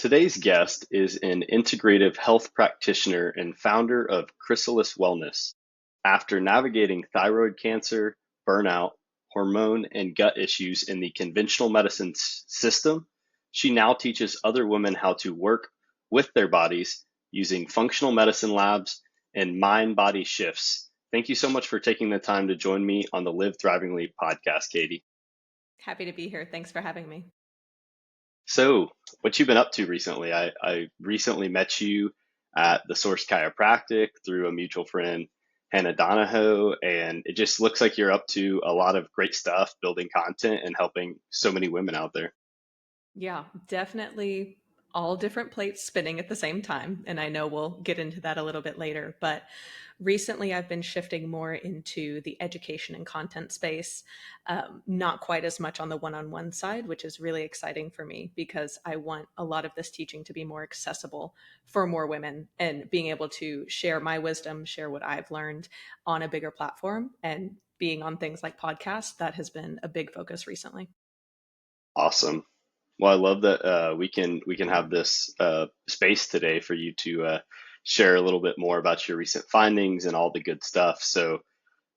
Today's guest is an integrative health practitioner and founder of Chrysalis Wellness. After navigating thyroid cancer, burnout, hormone, and gut issues in the conventional medicine system, she now teaches other women how to work with their bodies using functional medicine labs and mind body shifts. Thank you so much for taking the time to join me on the Live Thrivingly podcast, Catie. Happy to be here. Thanks for having me. So, what you've been up to recently? I recently met you at the Source Chiropractic through a mutual friend, Hannah Donahoe, and it just looks like you're up to a lot of great stuff, building content and helping so many women out there. Yeah, definitely all different plates spinning at the same time. And I know we'll get into that a little bit later. But recently, I've been shifting more into the education and content space, not quite as much on the one on one side, which is really exciting for me because I want a lot of this teaching to be more accessible for more women and being able to share my wisdom, share what I've learned on a bigger platform. And being on things like podcasts, that has been a big focus recently. Awesome. Well, I love that we can have this space today for you to share a little bit more about your recent findings and all the good stuff. So,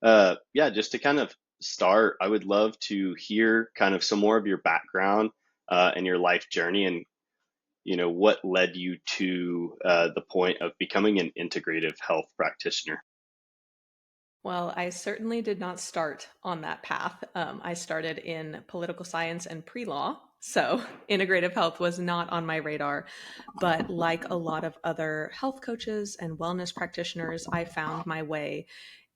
yeah, just to kind of start, I would love to hear kind of some more of your background and your life journey, and what led you to the point of becoming an integrative health practitioner. Well, I certainly did not start on that path. I started in political science and pre law. So, integrative health was not on my radar. But like a lot of other health coaches and wellness practitioners, I found my way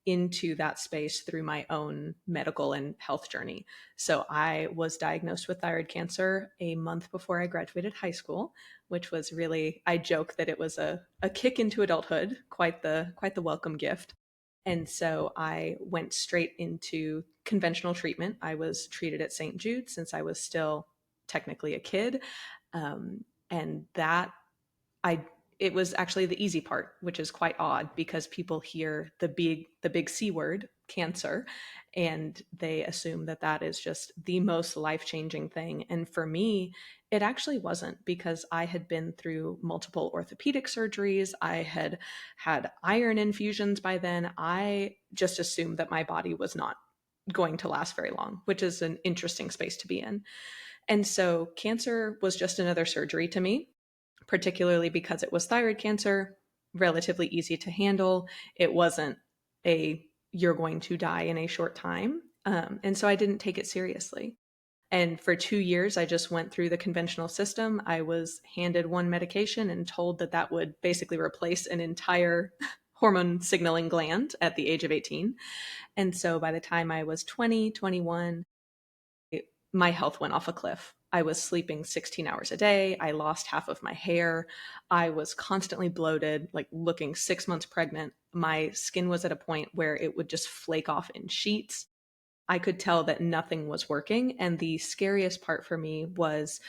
into that space through my own medical and health journey. So, I was diagnosed with thyroid cancer a month before I graduated high school, which was really, I joke that it was a kick into adulthood, quite the welcome gift. And so I went straight into conventional treatment. I was treated at St. Jude since I was still technically a kid. And that I it was actually the easy part, which is quite odd because people hear the big C word, cancer, and they assume that that is just the most life-changing thing. And for me, it actually wasn't because I had been through multiple orthopedic surgeries. I had had iron infusions by then. I just assumed that my body was not going to last very long, which is an interesting space to be in. And so cancer was just another surgery to me, particularly because it was thyroid cancer, relatively easy to handle. It wasn't a you're going to die in a short time. And so I didn't take it seriously. And for 2 years, I just went through the conventional system. I was handed one medication and told that that would basically replace an entire hormone signaling gland at the age of 18. And so by the time I was 20, 21, my health went off a cliff. I was sleeping 16 hours a day. I lost half of my hair. I was constantly bloated, like looking 6 months pregnant. My skin was at a point where it would just flake off in sheets. I could tell that nothing was working. And the scariest part for me was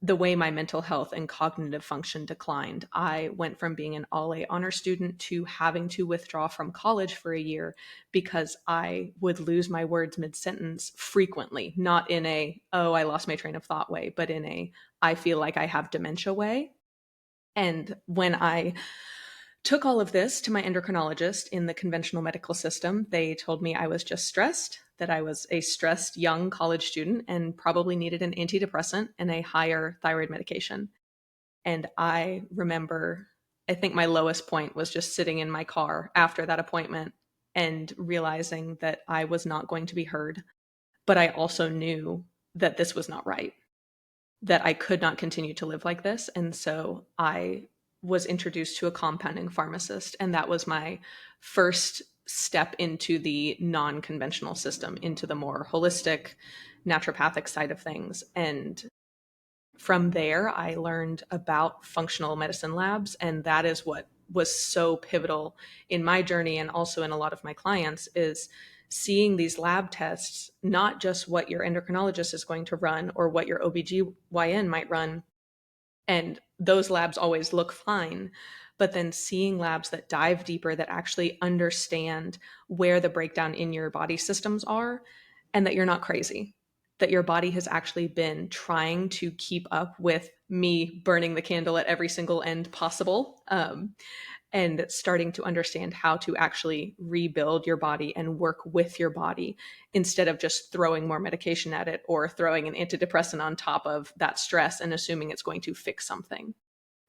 the way my mental health and cognitive function declined. I went from being an all A honor student to having to withdraw from college for a year because I would lose my words mid sentence frequently, not in a, oh, I lost my train of thought way, but in a, I feel like I have dementia way. And when I took all of this to my endocrinologist in the conventional medical system, they told me I was just stressed, that I was a stressed young college student and probably needed an antidepressant and a higher thyroid medication. And I remember, I think my lowest point was just sitting in my car after that appointment and realizing that I was not going to be heard. But I also knew that this was not right, that I could not continue to live like this. And so I was introduced to a compounding pharmacist, and that was my first step into the non conventional system, into the more holistic, naturopathic side of things. And from there, I learned about functional medicine labs, and that is what was so pivotal in my journey and also in a lot of my clients is seeing these lab tests, not just what your endocrinologist is going to run or what your OBGYN might run. And those labs always look fine. But then seeing labs that dive deeper, that actually understand where the breakdown in your body systems are, and that you're not crazy. that your body has actually been trying to keep up with me burning the candle at every single end possible. And starting to understand how to actually rebuild your body and work with your body instead of just throwing more medication at it or throwing an antidepressant on top of that stress and assuming it's going to fix something.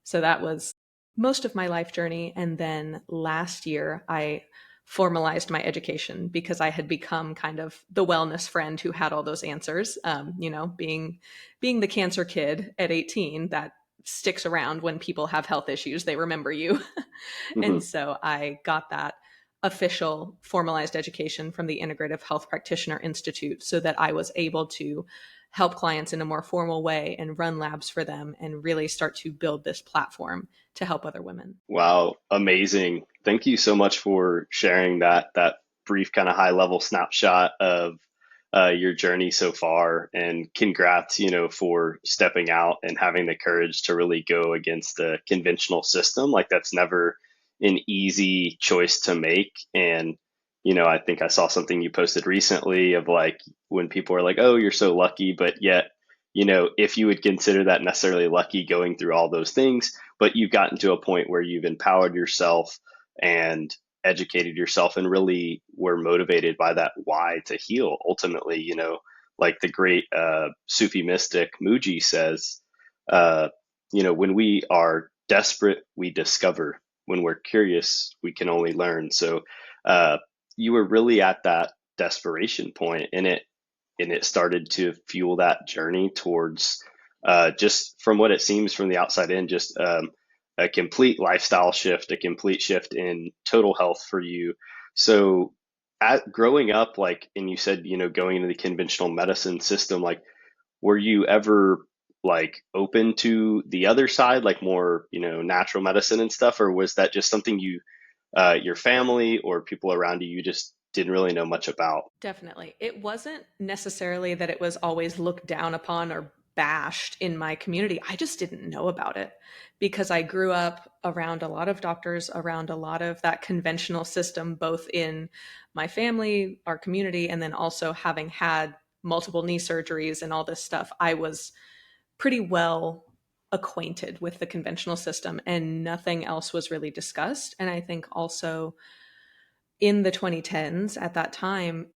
So that was most of my life journey. And then last year, I formalized my education because I had become kind of the wellness friend who had all those answers. Being the cancer kid at 18, that sticks around when people have health issues. They remember you. Hmm. And so I got that official formalized education from the Integrative Health Practitioner Institute so that I was able to help clients in a more formal way and run labs for them and really start to build this platform to help other women. Wow, amazing. Thank you so much for sharing that brief kind of high level snapshot of your journey so far. And congrats, for stepping out and having the courage to really go against the conventional system. Like that's never an easy choice to make. And, I think I saw something you posted recently of like when people are like, oh, you're so lucky, but yet, if you would consider that necessarily lucky going through all those things, but you've gotten to a point where you've empowered yourself and educated yourself and really were motivated by that why to heal ultimately, like the great Sufi mystic Muji says, uh, when we are desperate we discover, when we're curious we can only learn. So uh, you were really at that desperation point, and it started to fuel that journey towards, just from what it seems from the outside in, just a complete lifestyle shift, a complete shift in total health for you. So, at growing up, like, and you said, going into the conventional medicine system, like, were you ever like open to the other side, like more, natural medicine and stuff, or was that just something your family or people around you just didn't really know much about? Definitely. It wasn't necessarily that it was always looked down upon or bashed in my community. I just didn't know about it because I grew up around a lot of doctors, around a lot of that conventional system, both in my family, our community, and then also having had multiple knee surgeries and all this stuff. I was pretty well acquainted with the conventional system and nothing else was really discussed. And I think also in the 2010s at that time,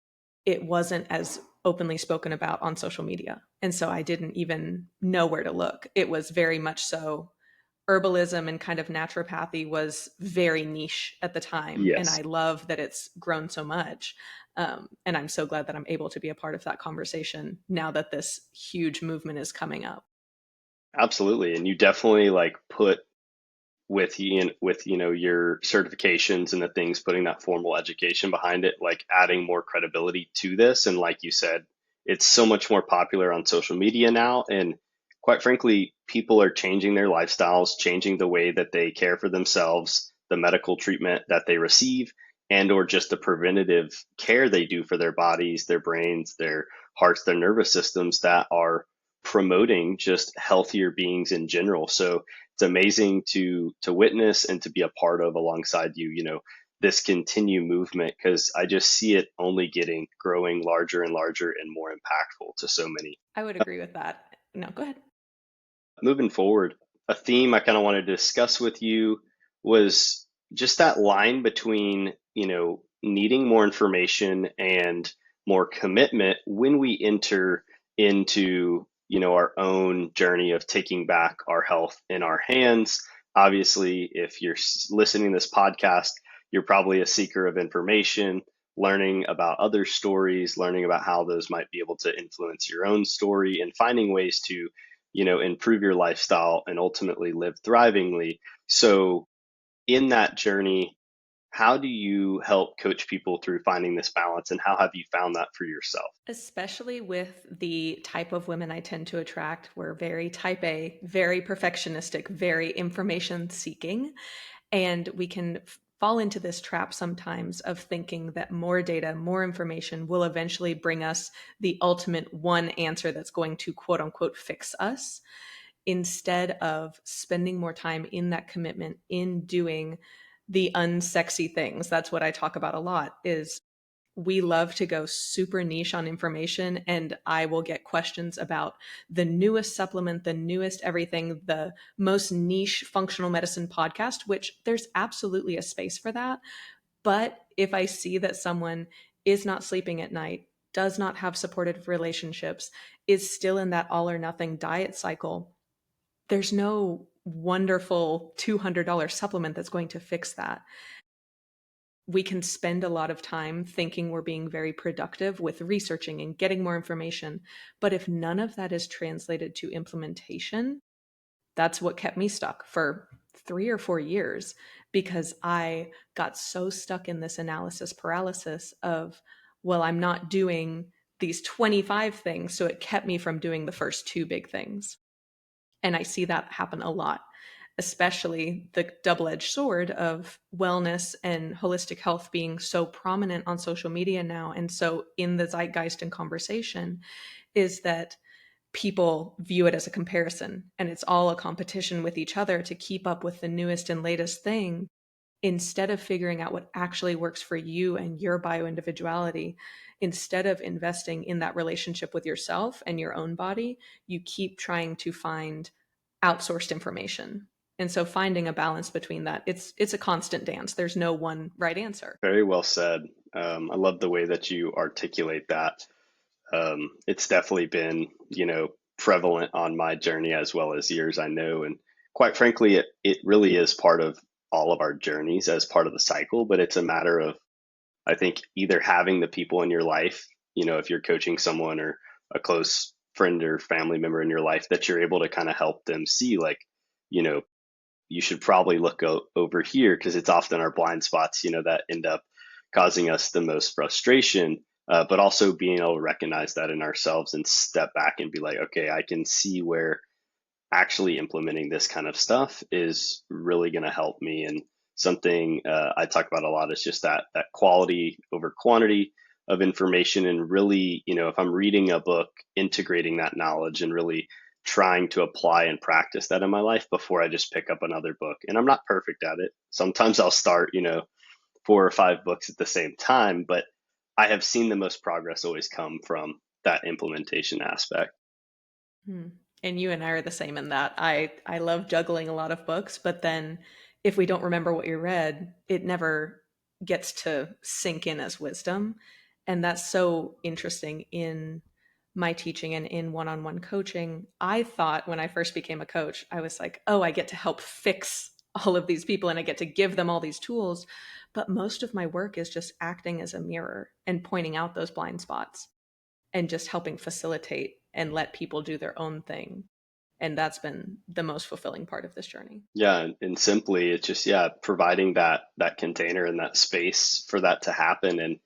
it wasn't as openly spoken about on social media. And so I didn't even know where to look. It was very much so herbalism and kind of naturopathy was very niche at the time. And Yes. I love that it's grown so much. And I'm so glad that I'm able to be a part of that conversation now that this huge movement is coming up. Absolutely. And you definitely like put with your certifications and the things, putting that formal education behind it, like adding more credibility to this. And like you said, it's so much more popular on social media now. And quite frankly, people are changing their lifestyles, changing the way that they care for themselves, the medical treatment that they receive, and or just the preventative care they do for their bodies, their brains, their hearts, their nervous systems, that are promoting just healthier beings in general. So it's amazing to witness and to be a part of alongside you, this continue movement, because I just see it only getting growing larger and larger and more impactful to so many. I would agree with that. No, go ahead. Moving forward, a theme I kind of wanted to discuss with you was just that line between, needing more information and more commitment when we enter into, our own journey of taking back our health in our hands. Obviously, if you're listening to this podcast, you're probably a seeker of information, learning about other stories, learning about how those might be able to influence your own story, and finding ways to, improve your lifestyle and ultimately live thrivingly. So, in that journey, how do you help coach people through finding this balance, and how have you found that for yourself? Especially with the type of women I tend to attract, we're very type A, very perfectionistic, very information seeking. And we can fall into this trap sometimes of thinking that more data, more information will eventually bring us the ultimate one answer that's going to quote unquote fix us, instead of spending more time in that commitment in doing the unsexy things. That's what I talk about a lot is we love to go super niche on information, and I will get questions about the newest supplement, the newest everything, the most niche functional medicine podcast, which there's absolutely a space for that. But if I see that someone is not sleeping at night, does not have supportive relationships, is still in that all or nothing diet cycle, there's no wonderful $200 supplement that's going to fix that. We can spend a lot of time thinking we're being very productive with researching and getting more information. But if none of that is translated to implementation, that's what kept me stuck for 3 or 4 years, because I got so stuck in this analysis paralysis of, well, I'm not doing these 25 things. So it kept me from doing the first two big things. And I see that happen a lot, especially the double-edged sword of wellness and holistic health being so prominent on social media now and so in the zeitgeist and conversation, is that people view it as a comparison, and it's all a competition with each other to keep up with the newest and latest thing, instead of figuring out what actually works for you and your bioindividuality. Instead of investing in that relationship with yourself and your own body, you keep trying to find outsourced information. And so finding a balance between that, it's a constant dance. There's no one right answer. Very well said. I love the way that you articulate that. It's definitely been, prevalent on my journey as well as yours, I know. And quite frankly, it really is part of all of our journeys as part of the cycle, but it's a matter of, I think, either having the people in your life, if you're coaching someone or a close friend or family member in your life, that you're able to kind of help them see, like, you know, you should probably look over here, because it's often our blind spots, that end up causing us the most frustration. But also being able to recognize that in ourselves and step back and be like, okay, I can see where actually implementing this kind of stuff is really going to help me. And something I talk about a lot is just that quality over quantity of information, and really, if I'm reading a book, integrating that knowledge and really trying to apply and practice that in my life before I just pick up another book. And I'm not perfect at it. Sometimes I'll start, 4 or 5 books at the same time, but I have seen the most progress always come from that implementation aspect. Hmm. And you and I are the same in that. I love juggling a lot of books, but then if we don't remember what you read, it never gets to sink in as wisdom. And that's so interesting in my teaching and in one-on-one coaching. I thought when I first became a coach, I was like, oh, I get to help fix all of these people and I get to give them all these tools. But most of my work is just acting as a mirror and pointing out those blind spots and just helping facilitate and let people do their own thing. And that's been the most fulfilling part of this journey. Yeah, and simply it's just, yeah, providing that container and that space for that to happen. And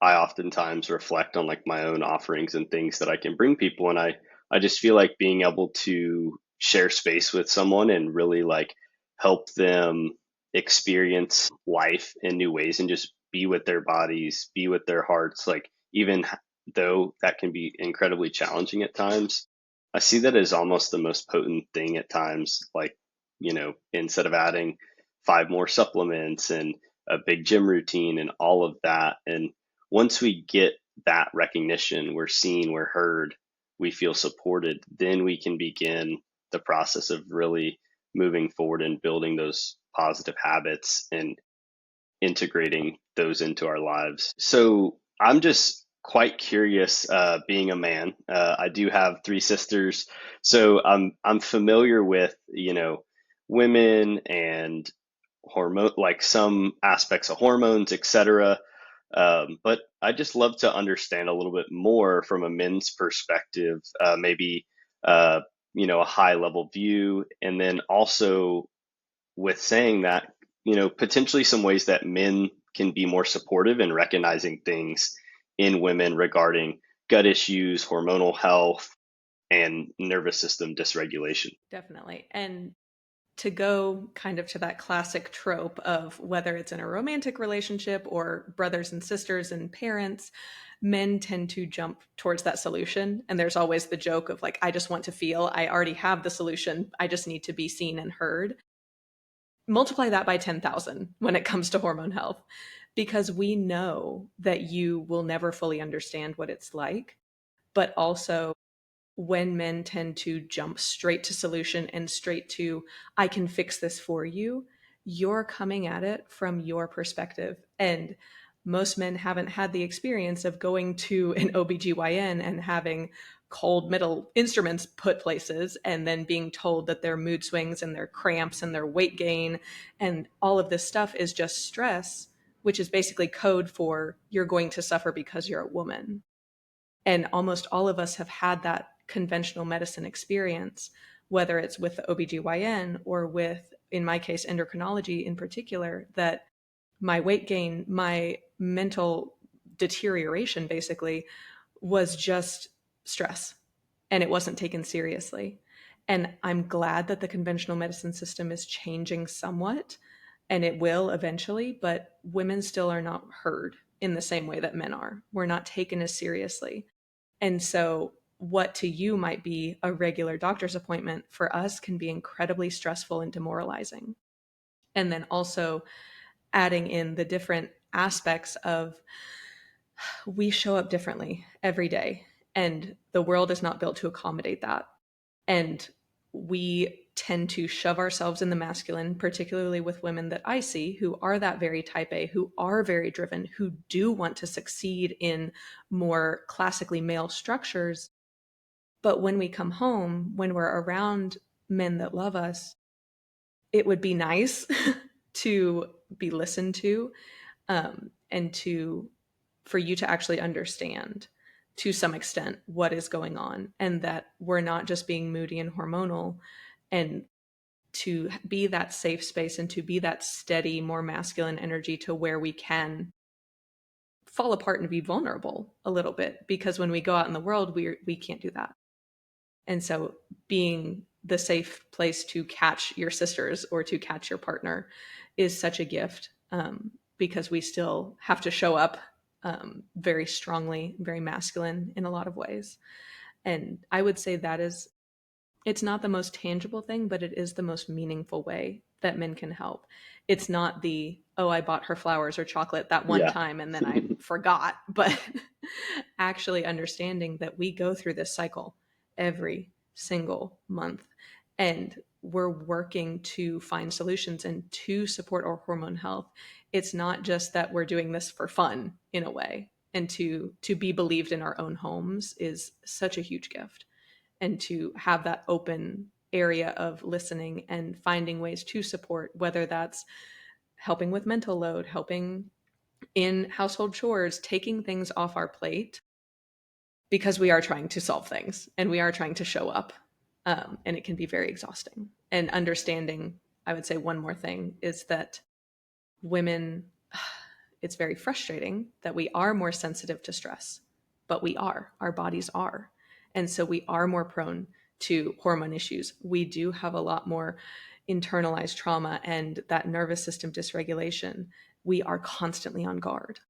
I oftentimes reflect on like my own offerings and things that I can bring people, and I just feel like being able to share space with someone and really like help them experience life in new ways and just be with their bodies, be with their hearts, like even though that can be incredibly challenging at times, I see that as almost the most potent thing at times. Like, instead of adding 5 more supplements and a big gym routine and all of that, and once we get that recognition, we're seen, we're heard, we feel supported, then we can begin the process of really moving forward and building those positive habits and integrating those into our lives. So I'm just quite curious, being a man. I do have 3 sisters, so I'm familiar with, women and hormone, like some aspects of hormones, etc. But I just love to understand a little bit more from a men's perspective, maybe a high level view, and then also with saying that, potentially some ways that men can be more supportive in recognizing things in women regarding gut issues, hormonal health, and nervous system dysregulation. Definitely. And to go kind of to that classic trope of whether it's in a romantic relationship or brothers and sisters and parents, men tend to jump towards that solution. And there's always the joke of like, I just want to feel, I already have the solution. I just need to be seen and heard. Multiply that by 10,000 when it comes to hormone health. because we know that you will never fully understand what it's like. But also, when men tend to jump straight to solution and straight to, I can fix this for you, you're coming at it from your perspective. And most men haven't had the experience of going to an OBGYN and having cold metal instruments put places and then being told that their mood swings and their cramps and their weight gain and all of this stuff is just stress, which is basically code for you're going to suffer because you're a woman. And almost all of us have had that conventional medicine experience, whether it's with the OBGYN or with, in my case, endocrinology in particular, that my weight gain, my mental deterioration basically was just stress and it wasn't taken seriously. And I'm glad that the conventional medicine system is changing somewhat and it will eventually, but women still are not heard in the same way that men are. We're not taken as seriously. And so, what to you might be a regular doctor's appointment for us can be incredibly stressful and demoralizing. And then also adding in the different aspects of we show up differently every day, and the world is not built to accommodate that. And we tend to shove ourselves in the masculine, particularly with women that I see who are that very type A, who are very driven, who do want to succeed in more classically male structures. But when we come home, when we're around men that love us, it would be nice to be listened to, and to for you to actually understand to some extent what is going on and that we're not just being moody and hormonal, and to be that safe space and to be that steady, more masculine energy to where we can fall apart and be vulnerable a little bit, because when we go out in the world we can't do that. And so being the safe place to catch your sisters or to catch your partner is such a gift, because we still have to show up very strongly, very masculine in a lot of ways. And I would say that is, it's not the most tangible thing, but it is the most meaningful way that men can help. It's not the, oh, I bought her flowers or chocolate that one Yeah. time and then I forgot, but actually understanding that we go through this cycle every single month and we're working to find solutions and to support our hormone health. It's not just that we're doing this for fun in a way, and to be believed in our own homes is such a huge gift, and to have that open area of listening and finding ways to support, whether that's helping with mental load, helping in household chores, taking things off our plate, because we are trying to solve things and we are trying to show up. And it can be very exhausting. And understanding, I would say one more thing is that women, it's very frustrating that we are more sensitive to stress, but our bodies are. And so we are more prone to hormone issues. We do have a lot more internalized trauma and that nervous system dysregulation. We are constantly on guard.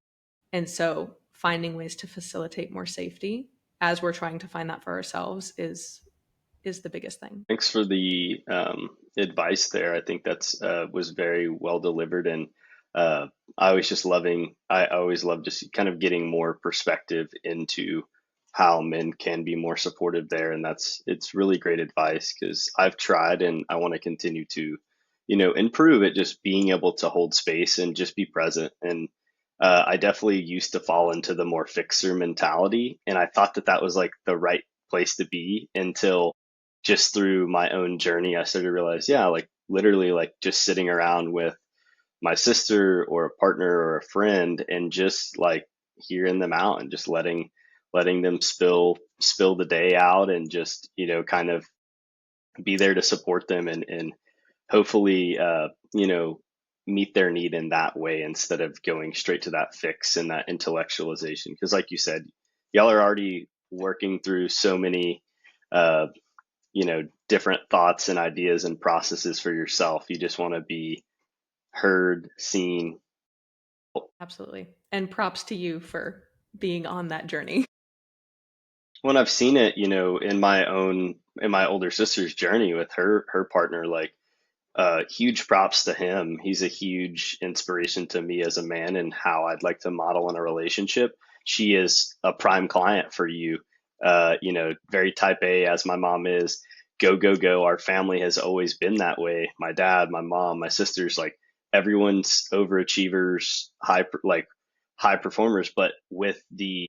And so finding ways to facilitate more safety as we're trying to find that for ourselves is the biggest thing. Thanks for the advice there. I think that's was very well delivered, and uh, I always love just kind of getting more perspective into how men can be more supportive there, and it's really great advice because I've tried and I want to continue to, improve at just being able to hold space and just be present. And I definitely used to fall into the more fixer mentality, and I thought that that was like the right place to be until just through my own journey, I started to realize, yeah, like literally like just sitting around with my sister or a partner or a friend and just like hearing them out and just letting them spill the day out and just, kind of be there to support them and hopefully meet their need in that way instead of going straight to that fix and that intellectualization. Because like you said, y'all are already working through so many uh, different thoughts and ideas and processes for yourself. You just want to be heard, seen. Absolutely. And props to you for being on that journey. When I've seen it, in my older sister's journey with her partner, like huge props to him. He's a huge inspiration to me as a man and how I'd like to model in a relationship. She is a prime client for you. Very type A as my mom is. Go, go, go. Our family has always been that way. My dad, my mom, my sisters, like everyone's overachievers, high performers, but with the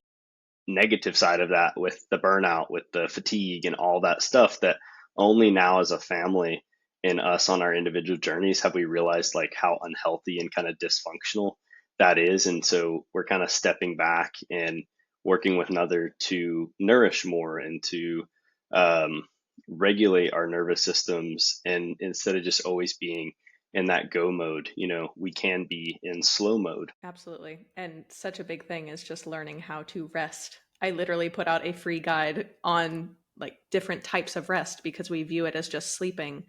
negative side of that, with the burnout, with the fatigue and all that stuff, that only now as a family and us on our individual journeys have we realized like how unhealthy and kind of dysfunctional that is. And so we're kind of stepping back and working with another to nourish more and to um, regulate our nervous systems. And instead of just always being in that go mode, we can be in slow mode. Absolutely. And such a big thing is just learning how to rest. I literally put out a free guide on like different types of rest because we view it as just sleeping.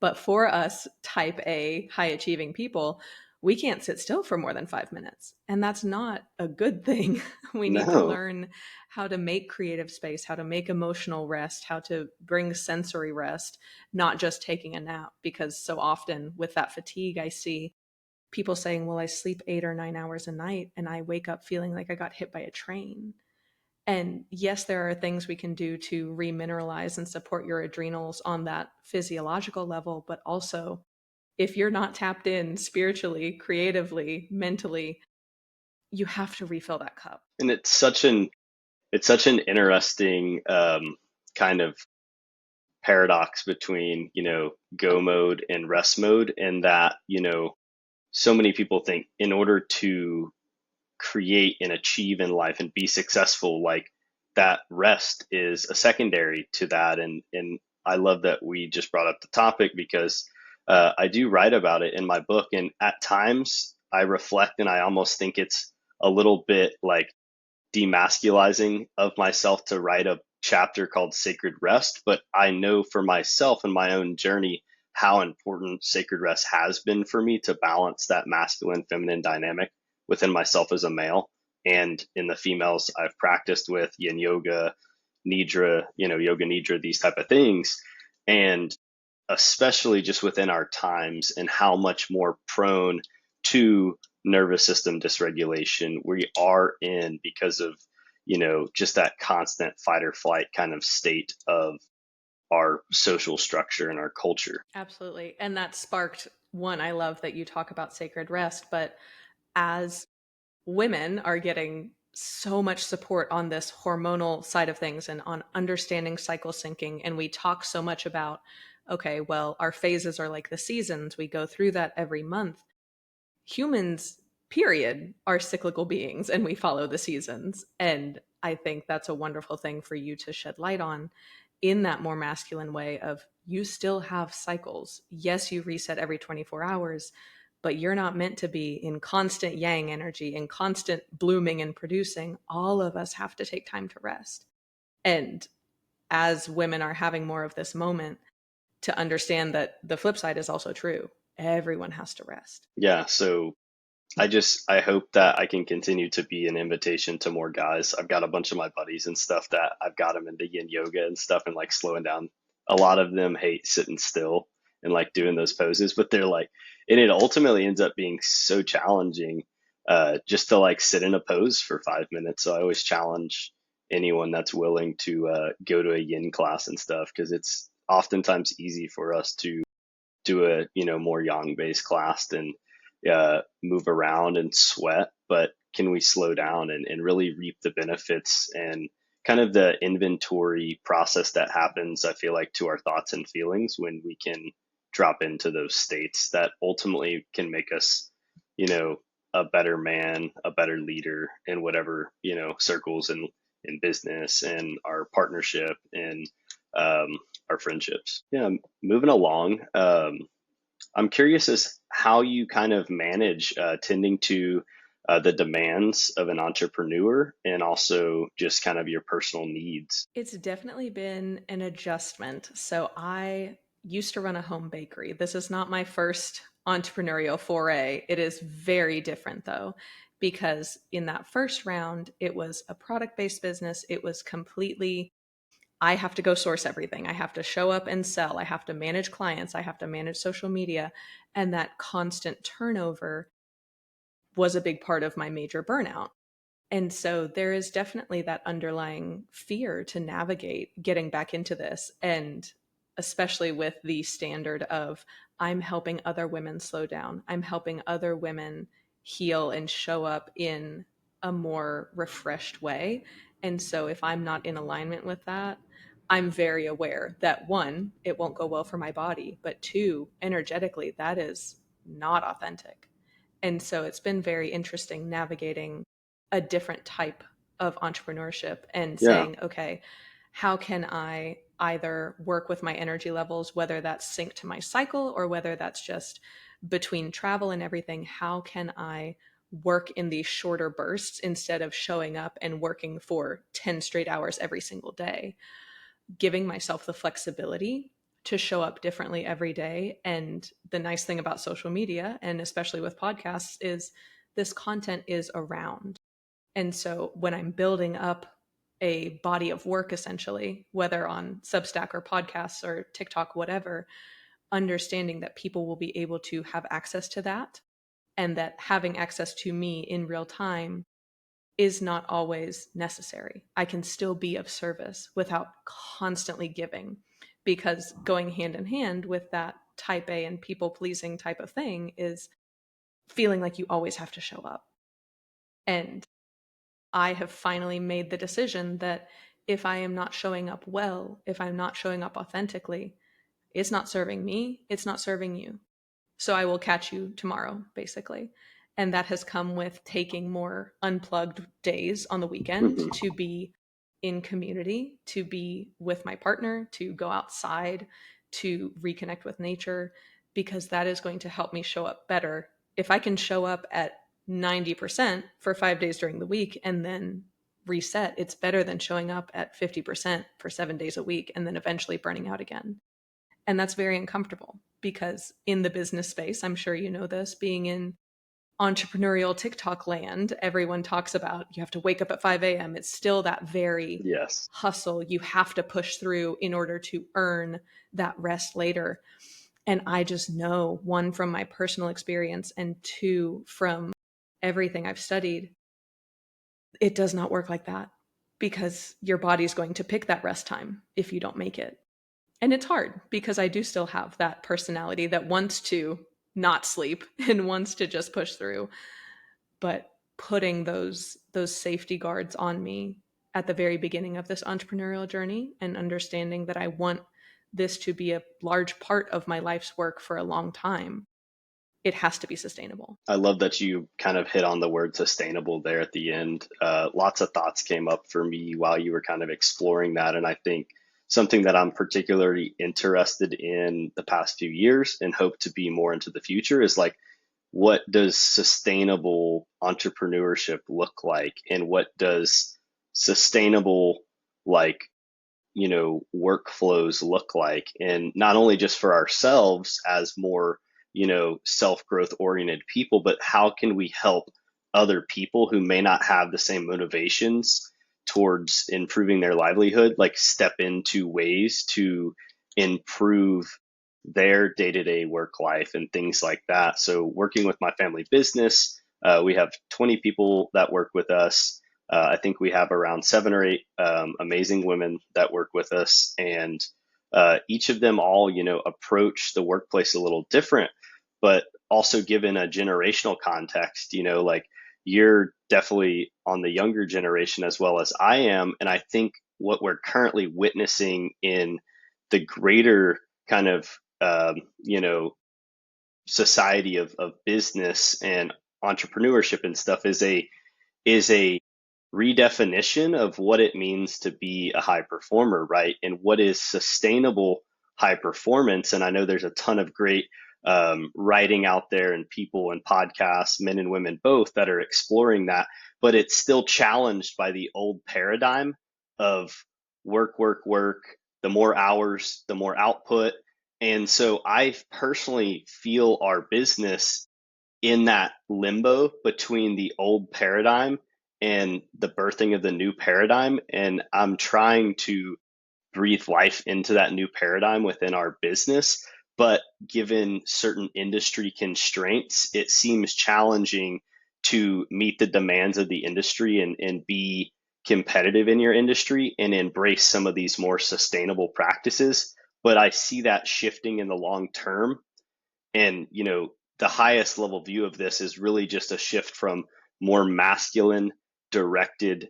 But for us, type A, high achieving people, we can't sit still for more than 5 minutes. And that's not a good thing. We need to No, learn how to make creative space, how to make emotional rest, how to bring sensory rest, not just taking a nap. Because so often with that fatigue, I see people saying, well, I sleep 8 or 9 hours a night and I wake up feeling like I got hit by a train. And yes, there are things we can do to remineralize and support your adrenals on that physiological level, but also if you're not tapped in spiritually, creatively, mentally, you have to refill that cup. and it's such an interesting kind of paradox between go mode and rest mode, and that so many people think in order to create and achieve in life and be successful, like that rest is a secondary to that. And I love that we just brought up the topic because I do write about it in my book, and at times I reflect and I almost think it's a little bit like demasculizing of myself to write a chapter called Sacred Rest, but I know for myself and my own journey how important sacred rest has been for me to balance that masculine feminine dynamic within myself as a male. And in the females I've practiced with, yin yoga, nidra, yoga nidra, these type of things. And especially just within our times and how much more prone to nervous system dysregulation we are in because of just that constant fight or flight kind of state of our social structure and our culture. Absolutely. And that sparked one. I love that you talk about sacred rest, but as women are getting so much support on this hormonal side of things and on understanding cycle syncing, and we talk so much about, okay, well, our phases are like the seasons, we go through that every month. Humans, period, are cyclical beings and we follow the seasons. And I think that's a wonderful thing for you to shed light on in that more masculine way of you still have cycles. Yes, you reset every 24 hours, but you're not meant to be in constant yang energy, in constant blooming and producing. All of us have to take time to rest. And as women are having more of this moment, to understand that the flip side is also true. Everyone has to rest. Yeah, so I hope that I can continue to be an invitation to more guys. I've got a bunch of my buddies and stuff that I've got them into yin yoga and stuff and like slowing down. A lot of them hate sitting still and like doing those poses, but they're like, and it ultimately ends up being so challenging just to like sit in a pose for 5 minutes. So I always challenge anyone that's willing to go to a yin class and stuff because it's oftentimes easy for us to do a more yang based class and move around and sweat, but can we slow down and really reap the benefits and kind of the inventory process that happens, I feel like, to our thoughts and feelings when we can drop into those states that ultimately can make us, you know, a better man, a better leader in whatever, circles and in business and our partnership and our friendships. Yeah, moving along. I'm curious as how you kind of manage tending to the demands of an entrepreneur and also just kind of your personal needs. It's definitely been an adjustment. So I used to run a home bakery. This is not my first entrepreneurial foray. It is very different though, because in that first round, it was a product based business. It was completely I have to go source everything. I have to show up and sell. I have to manage clients. I have to manage social media. And that constant turnover was a big part of my major burnout. And so there is definitely that underlying fear to navigate getting back into this. And especially with the standard of, I'm helping other women slow down, I'm helping other women heal and show up in a more refreshed way. And so if I'm not in alignment with that, I'm very aware that one, it won't go well for my body, but two, energetically, that is not authentic. And so it's been very interesting navigating a different type of entrepreneurship and Yeah. saying, okay, how can I either work with my energy levels, whether that's synced to my cycle or whether that's just between travel and everything? How can I work in these shorter bursts instead of showing up and working for 10 straight hours every single day? Giving myself the flexibility to show up differently every day. And the nice thing about social media, and especially with podcasts, is this content is around. And so when I'm building up a body of work, essentially, whether on Substack or podcasts or TikTok, whatever, understanding that people will be able to have access to that, and that having access to me in real time is not always necessary. I can still be of service without constantly giving, because going hand in hand with that type A and people pleasing type of thing is feeling like you always have to show up. And I have finally made the decision that if I am not showing up well, if I'm not showing up authentically, it's not serving me, it's not serving you. So I will catch you tomorrow, basically. And that has come with taking more unplugged days on the weekend Hmm. to be in community, to be with my partner, to go outside, to reconnect with nature, because that is going to help me show up better. If I can show up at 90% for 5 days during the week and then reset, it's better than showing up at 50% for 7 days a week and then eventually burning out again. And that's very uncomfortable because in the business space, I'm sure you know this, being in entrepreneurial TikTok land, everyone talks about you have to wake up at 5 a.m. It's still that very Yes. hustle. You have to push through in order to earn that rest later. And I just know, one, from my personal experience, and two, from everything I've studied, it does not work like that, because your body's going to pick that rest time if you don't make it. And it's hard because I do still have that personality that wants to not sleep and wants to just push through. But putting those safety guards on me at the very beginning of this entrepreneurial journey, and understanding that I want this to be a large part of my life's work for a long time, it has to be sustainable. I love that you kind of hit on the word sustainable there at the end. Lots of thoughts came up for me while you were kind of exploring that. And I think something that I'm particularly interested in the past few years and hope to be more into the future is like, what does sustainable entrepreneurship look like? And what does sustainable, like, workflows look like? And not only just for ourselves as more, self growth oriented people, but how can we help other people who may not have the same motivations towards improving their livelihood, like step into ways to improve their day-to-day work life and things like that. So working with my family business, we have 20 people that work with us. I think we have around 7 or 8 amazing women that work with us, and each of them all, approach the workplace a little different, but also given a generational context, like you're definitely on the younger generation as well as I am. And I think what we're currently witnessing in the greater kind of, you know, society of business and entrepreneurship and stuff is a redefinition of what it means to be a high performer, right? And what is sustainable high performance. And I know there's a ton of great writing out there and people and podcasts, men and women both, that are exploring that, but it's still challenged by the old paradigm of work, work, work, the more hours, the more output. And so I personally feel our business in that limbo between the old paradigm and the birthing of the new paradigm. And I'm trying to breathe life into that new paradigm within our business. But given certain industry constraints, it seems challenging to meet the demands of the industry and be competitive in your industry and embrace some of these more sustainable practices. But I see that shifting in the long term. And, the highest level view of this is really just a shift from more masculine directed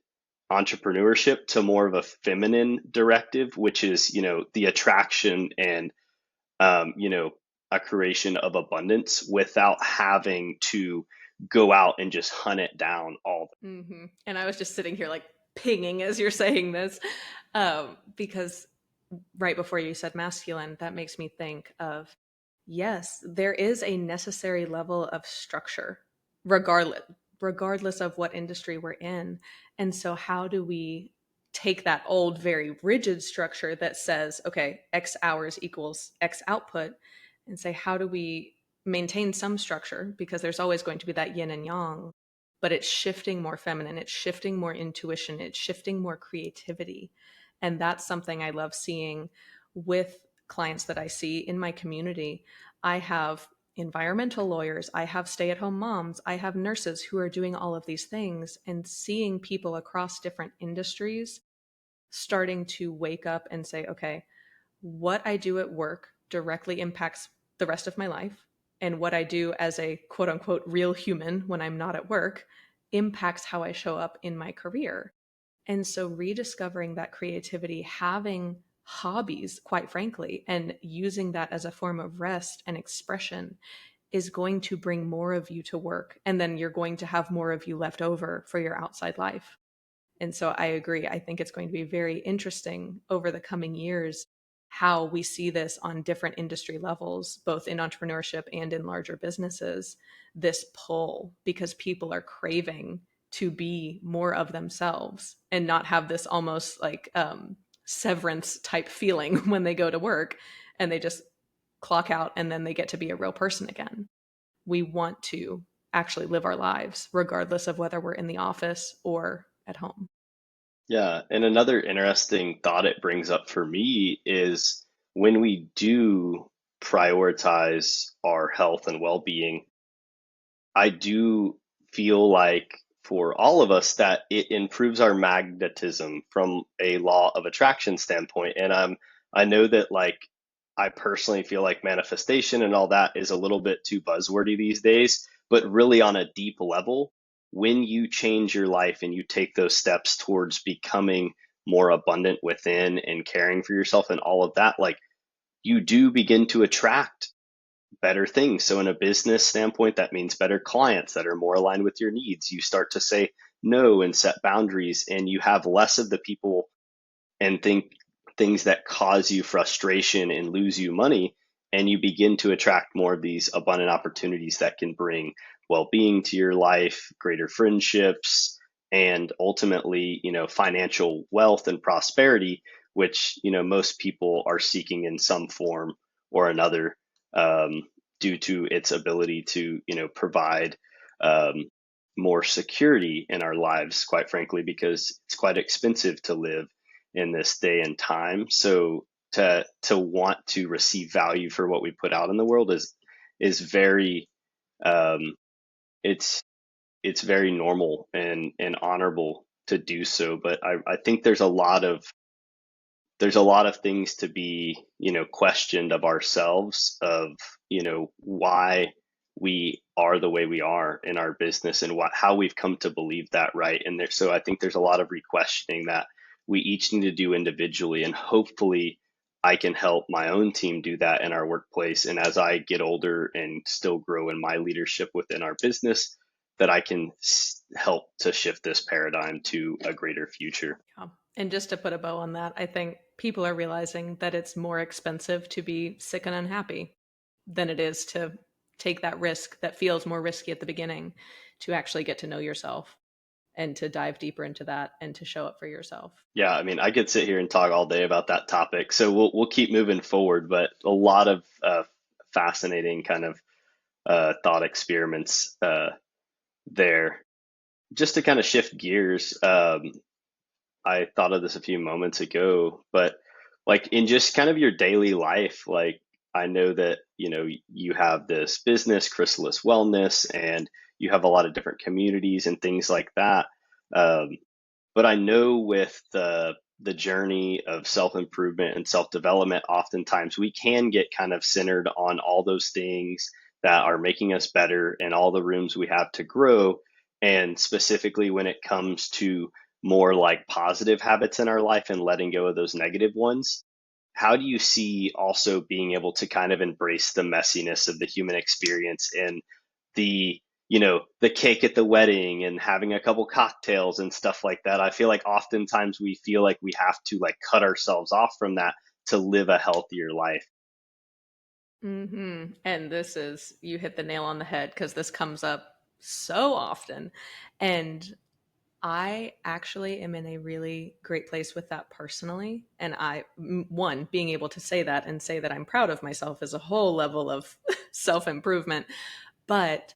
entrepreneurship to more of a feminine directive, which is, the attraction and, um, you know, a creation of abundance without having to go out and just hunt it down all. And I was just sitting here like pinging as you're saying this, because right before you said masculine, that makes me think of, yes, there is a necessary level of structure, regardless regardless of what industry we're in. And so how do we take that old, very rigid structure that says, okay, X hours equals X output, and say, how do we maintain some structure? Because there's always going to be that yin and yang, but it's shifting more feminine, it's shifting more intuition, it's shifting more creativity. And that's something I love seeing with clients that I see in my community. I have environmental lawyers, I have stay at home moms, I have nurses who are doing all of these things, and seeing people across different industries starting to wake up and say, okay, what I do at work directly impacts the rest of my life. And what I do as a quote unquote real human when I'm not at work impacts how I show up in my career. And so rediscovering that creativity, having hobbies, quite frankly, and using that as a form of rest and expression is going to bring more of you to work. And then you're going to have more of you left over for your outside life. And so I agree. I think it's going to be very interesting over the coming years how we see this on different industry levels, both in entrepreneurship and in larger businesses, this pull, because people are craving to be more of themselves and not have this almost like severance type feeling when they go to work and they just clock out and then they get to be a real person again. We want to actually live our lives, regardless of whether we're in the office or at home. Yeah, and another interesting thought it brings up for me is when we do prioritize our health and well-being, I do feel like for all of us that it improves our magnetism from a law of attraction standpoint. And I know that like I personally feel like manifestation and all that is a little bit too buzzwordy these days, but really on a deep level, when you change your life and you take those steps towards becoming more abundant within and caring for yourself and all of that, like you do begin to attract better things. So in a business standpoint, that means better clients that are more aligned with your needs. You start to say no and set boundaries, and you have less of the people and things that cause you frustration and lose you money. And you begin to attract more of these abundant opportunities that can bring well-being to your life, greater friendships, and ultimately, financial wealth and prosperity, which, most people are seeking in some form or another, um, due to its ability to, provide um, more security in our lives, quite frankly, because it's quite expensive to live in this day and time. So to want to receive value for what we put out in the world is very um, it's it's very normal and honorable to do so. But I think there's a lot of things to be, questioned of ourselves, of, why we are the way we are in our business and how we've come to believe that, right? So I think there's a lot of re-questioning that we each need to do individually, and hopefully I can help my own team do that in our workplace. And as I get older and still grow in my leadership within our business, that I can help to shift this paradigm to a greater future. Yeah. And just to put a bow on that, I think people are realizing that it's more expensive to be sick and unhappy than it is to take that risk that feels more risky at the beginning to actually get to know yourself and to dive deeper into that and to show up for yourself. Yeah, I mean, I could sit here and talk all day about that topic. So we'll keep moving forward, but a lot of fascinating kind of thought experiments there. Just to kind of shift gears, I thought of this a few moments ago, but like in just kind of your daily life, like I know that, you have this business, Chrysalis Wellness, and you have a lot of different communities and things like that. Um, but I know with the journey of self-improvement and self-development, oftentimes we can get kind of centered on all those things that are making us better and all the rooms we have to grow. And specifically when it comes to more like positive habits in our life and letting go of those negative ones, how do you see also being able to kind of embrace the messiness of the human experience and the the cake at the wedding and having a couple cocktails and stuff like that? I feel like oftentimes we feel like we have to like cut ourselves off from that to live a healthier life. And this is, you hit the nail on the head because this comes up so often. And I actually am in a really great place with that personally. And one, being able to say that and say that I'm proud of myself is a whole level of self improvement. But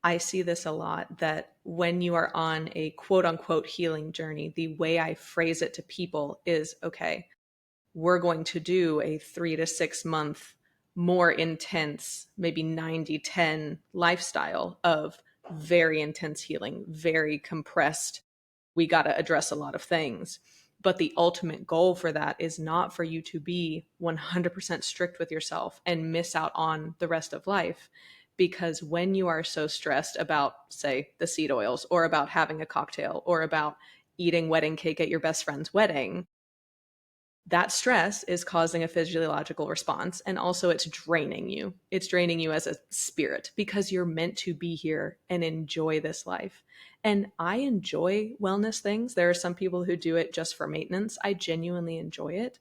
I see this a lot that when you are on a quote unquote healing journey, the way I phrase it to people is okay, we're going to do a 3 to 6 month, more intense, maybe 90-10 lifestyle of very intense healing, very compressed. We got to address a lot of things. But the ultimate goal for that is not for you to be 100% strict with yourself and miss out on the rest of life. Because when you are so stressed about, say, the seed oils, or about having a cocktail, or about eating wedding cake at your best friend's wedding, that stress is causing a physiological response, and also it's draining you. It's draining you as a spirit because you're meant to be here and enjoy this life. And I enjoy wellness things. There are some people who do it just for maintenance. I genuinely enjoy it,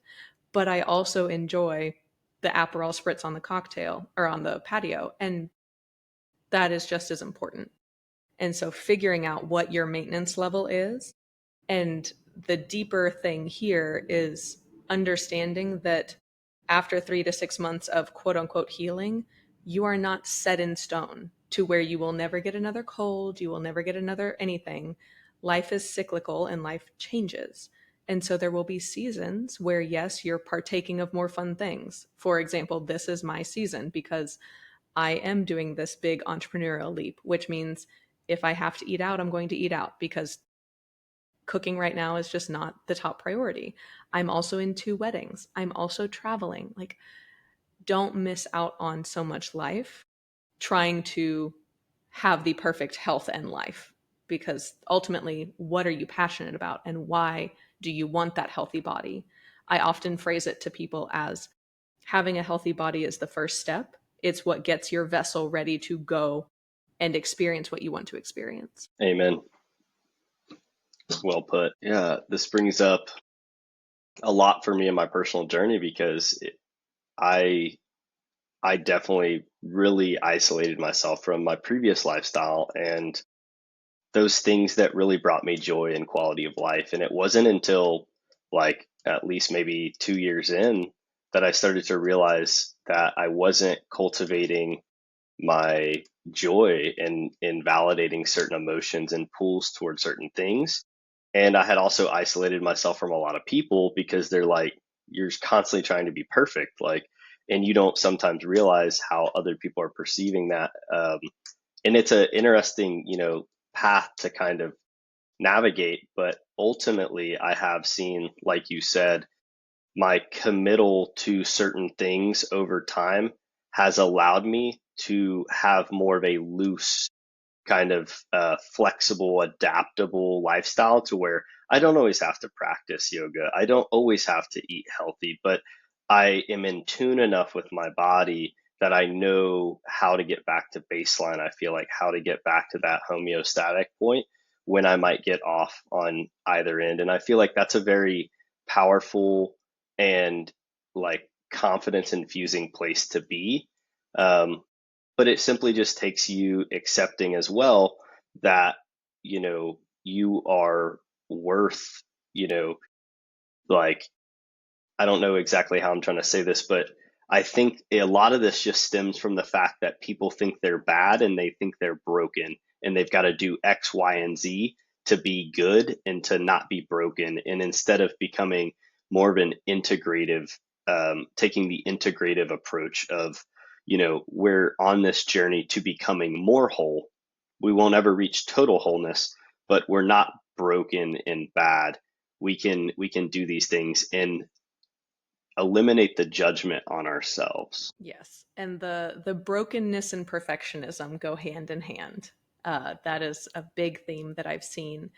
but I also enjoy the Aperol spritz on the cocktail or on the patio, and that is just as important. And so figuring out what your maintenance level is, and the deeper thing here is understanding that after 3 to 6 months of quote unquote healing, you are not set in stone to where you will never get another cold, you will never get another anything. Life is cyclical and life changes. And so there will be seasons where, yes, you're partaking of more fun things. For example, this is my season because I am doing this big entrepreneurial leap, which means if I have to eat out, I'm going to eat out because cooking right now is just not the top priority. I'm also in 2 weddings. I'm also traveling. Like, don't miss out on so much life trying to have the perfect health and life. Because ultimately, what are you passionate about and why do you want that healthy body? I often phrase it to people as having a healthy body is the first step. It's what gets your vessel ready to go and experience what you want to experience. Amen. Well put. Yeah, this brings up a lot for me in my personal journey because I I definitely really isolated myself from my previous lifestyle and those things that really brought me joy and quality of life. And it wasn't until like at least maybe 2 years in that I started to realize that I wasn't cultivating my joy in validating certain emotions and pulls towards certain things. And I had also isolated myself from a lot of people because they're like, you're constantly trying to be perfect. Like, and you don't sometimes realize how other people are perceiving that. And it's an interesting, path to kind of navigate. But ultimately, I have seen, like you said, my committal to certain things over time has allowed me to have more of a loose kind of flexible, adaptable lifestyle to where I don't always have to practice yoga. I don't always have to eat healthy, but I am in tune enough with my body that I know how to get back to baseline. I feel like how to get back to that homeostatic point when I might get off on either end. And I feel like that's a very powerful and like confidence infusing place to be. Um, but it simply just takes you accepting as well that you are worth you know like I don't know exactly how I'm trying to say this, but I think a lot of this just stems from the fact that people think they're bad and they think they're broken and they've got to do X, Y, and Z to be good and to not be broken. And instead of becoming more of an integrative, taking the integrative approach of, we're on this journey to becoming more whole. We won't ever reach total wholeness, but we're not broken and bad. We can do these things and eliminate the judgment on ourselves. Yes, and the brokenness and perfectionism go hand in hand. That is a big theme that I've seen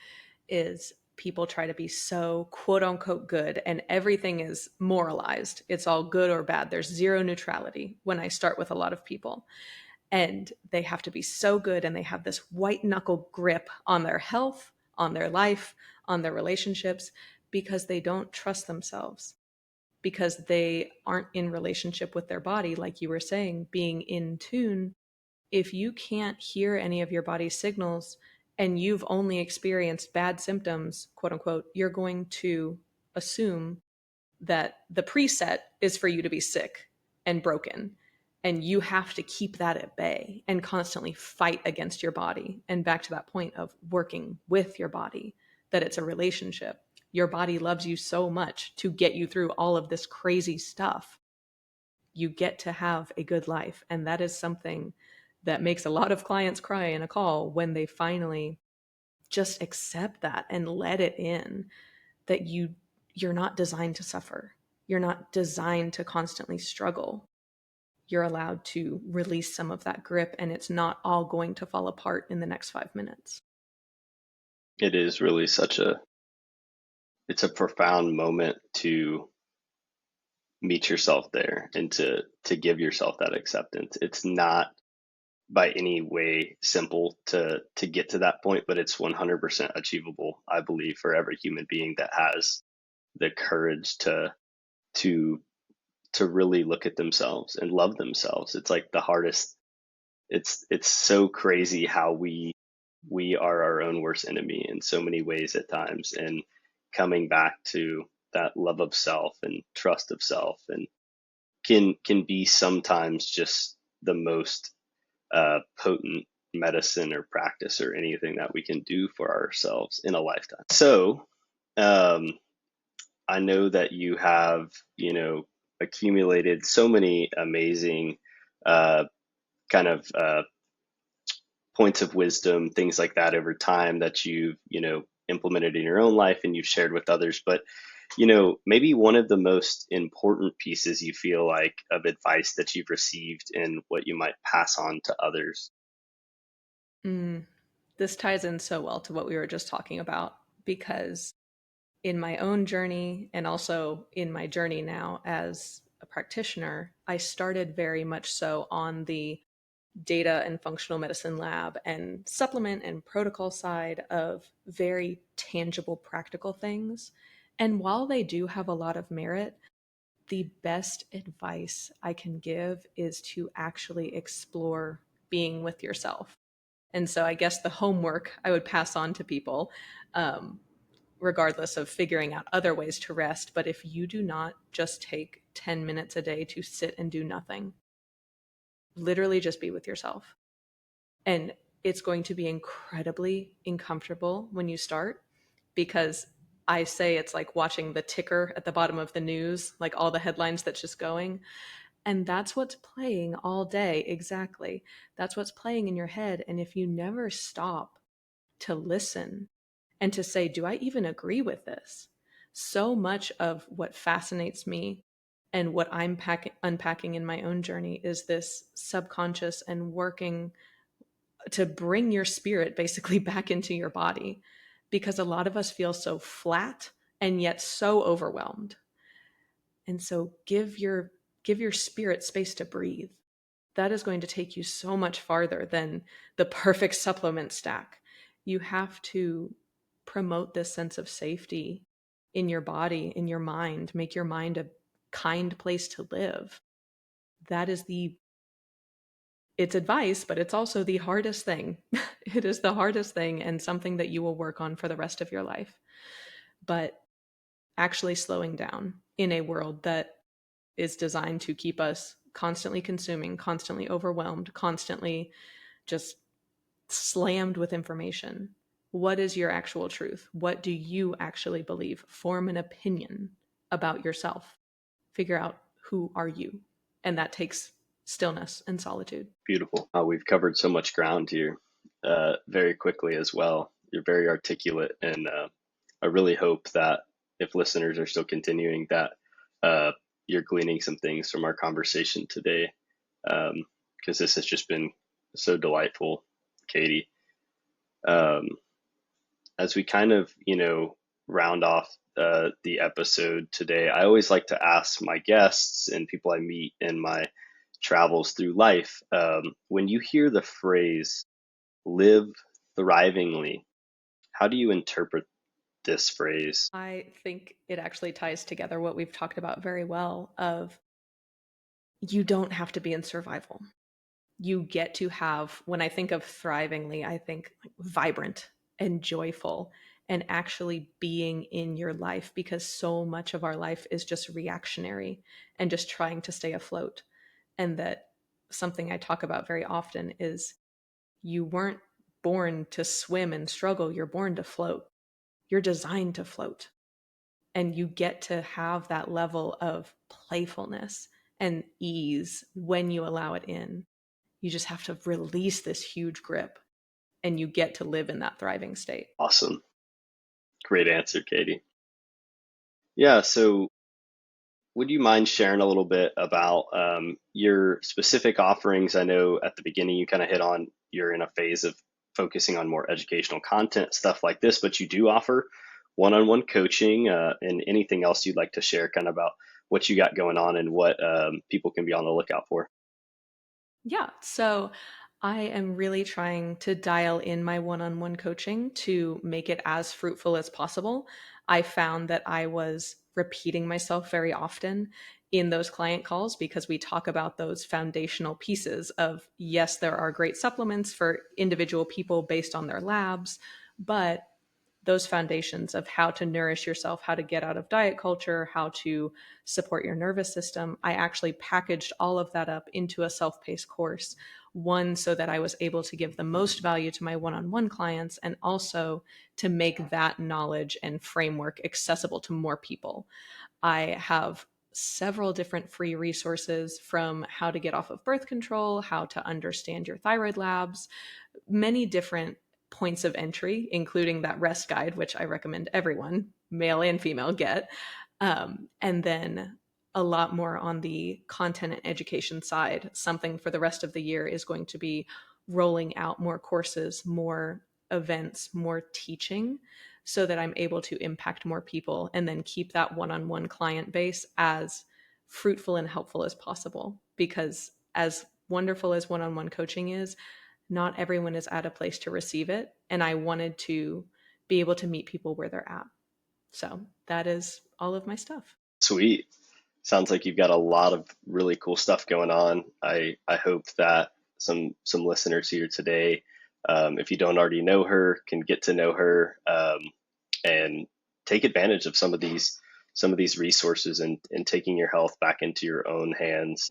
is people try to be so quote unquote good and everything is moralized. It's all good or bad. There's zero neutrality when I start with a lot of people. And they have to be so good and they have this white knuckle grip on their health, on their life, on their relationships because they don't trust themselves, because they aren't in relationship with their body, like you were saying, being in tune. If you can't hear any of your body's signals and you've only experienced bad symptoms, quote unquote, you're going to assume that the preset is for you to be sick and broken. And you have to keep that at bay and constantly fight against your body. And back to that point of working with your body, that it's a relationship. Your body loves you so much to get you through all of this crazy stuff. You get to have a good life. And that is something that makes a lot of clients cry in a call when they finally just accept that and let it in, that you're not designed to suffer. You're not designed to constantly struggle. You're allowed to release some of that grip and it's not all going to fall apart in the next 5 minutes. It is really it's a profound moment to meet yourself there and to give yourself that acceptance. It's not by any way simple to get to that point, but it's 100% achievable, I believe, for every human being that has the courage to to really look at themselves and love themselves. It's like the hardest. It's so crazy how we are our own worst enemy in so many ways at times, and coming back to that love of self and trust of self and can be sometimes just the most potent medicine or practice or anything that we can do for ourselves in a lifetime. So, um, I know that you have, accumulated so many amazing uh, kind of points of wisdom, things like that over time that you've, implemented in your own life and you've shared with others. But, maybe one of the most important pieces you feel like of advice that you've received and what you might pass on to others. Mm, this ties in so well to what we were just talking about because in my own journey and also in my journey now as a practitioner, I started very much so on the data and functional medicine lab and supplement and protocol side of very tangible, practical things. And while they do have a lot of merit, the best advice I can give is to actually explore being with yourself. And so I guess the homework I would pass on to people, regardless of figuring out other ways to rest. But if you do not just take 10 minutes a day to sit and do nothing, literally just be with yourself. And it's going to be incredibly uncomfortable when you start because I say it's like watching the ticker at the bottom of the news, like all the headlines that's just going. And that's what's playing all day. Exactly. That's what's playing in your head. And if you never stop to listen and to say, do I even agree with this? So much of what fascinates me and what I'm unpacking in my own journey is this subconscious and working to bring your spirit basically back into your body, because a lot of us feel so flat and yet so overwhelmed. And so give your spirit space to breathe. That is going to take you so much farther than the perfect supplement stack. You have to promote this sense of safety in your body, in your mind, make your mind a kind place to live. That is it's advice, but it's also the hardest thing. It is the hardest thing and something that you will work on for the rest of your life. But actually slowing down in a world that is designed to keep us constantly consuming, constantly overwhelmed, constantly just slammed with information. What is your actual truth? What do you actually believe? Form an opinion about yourself. Figure out who are you. And that takes stillness and solitude. Beautiful. We've covered so much ground here very quickly as well. You're very articulate, and I really hope that if listeners are still continuing, that you're gleaning some things from our conversation today, because this has just been so delightful, Catie. As we kind of, round off the episode today, I always like to ask my guests and people I meet in my travels through life, when you hear the phrase live thrivingly, how do you interpret this phrase? I think it actually ties together what we've talked about very well of you don't have to be in survival. You get to have, when I think of thrivingly, I think vibrant and joyful and actually being in your life, because so much of our life is just reactionary and just trying to stay afloat. And that something I talk about very often is you weren't born to swim and struggle. You're born to float. You're designed to float. And you get to have that level of playfulness and ease when you allow it in. You just have to release this huge grip, and you get to live in that thriving state. Awesome. Great answer, Catie. Yeah, so would you mind sharing a little bit about your specific offerings? I know at the beginning you kind of hit on you're in a phase of focusing on more educational content, stuff like this, but you do offer one-on-one coaching, and anything else you'd like to share kind of about what you got going on and what people can be on the lookout for. Yeah. So I am really trying to dial in my one-on-one coaching to make it as fruitful as possible. I found that I was repeating myself very often in those client calls because we talk about those foundational pieces of, yes, there are great supplements for individual people based on their labs, but those foundations of how to nourish yourself, how to get out of diet culture, how to support your nervous system, I actually packaged all of that up into a self-paced course. One, so that I was able to give the most value to my one-on-one clients, and also to make that knowledge and framework accessible to more people. I have several different free resources, from how to get off of birth control, how to understand your thyroid labs, many different points of entry, including that rest guide, which I recommend everyone, male and female, get. And then a lot more on the content and education side. Something for the rest of the year is going to be rolling out more courses, more events, more teaching, so that I'm able to impact more people and then keep that one-on-one client base as fruitful and helpful as possible. Because as wonderful as one-on-one coaching is, not everyone is at a place to receive it. And I wanted to be able to meet people where they're at. So that is all of my stuff. Sweet. Sounds like you've got a lot of really cool stuff going on. I hope that some listeners here today, if you don't already know her, can get to know her, and take advantage of some of these resources and taking your health back into your own hands.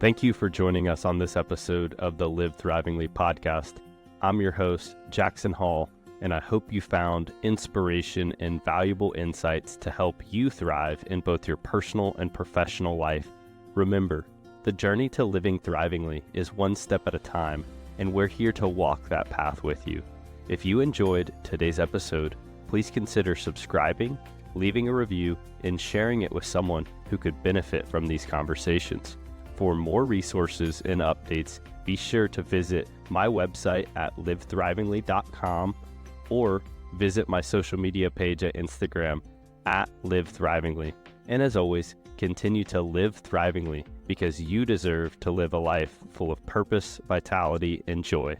Thank you for joining us on this episode of the Live Thrivingly podcast. I'm your host, Jackson Hall, and I hope you found inspiration and valuable insights to help you thrive in both your personal and professional life. Remember, the journey to living thrivingly is one step at a time, and we're here to walk that path with you. If you enjoyed today's episode, please consider subscribing, leaving a review, and sharing it with someone who could benefit from these conversations. For more resources and updates, be sure to visit my website at livethrivingly.com or visit my social media page at Instagram at livethrivingly. And as always, continue to live thrivingly, because you deserve to live a life full of purpose, vitality, and joy.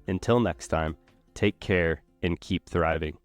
Until next time, take care and keep thriving.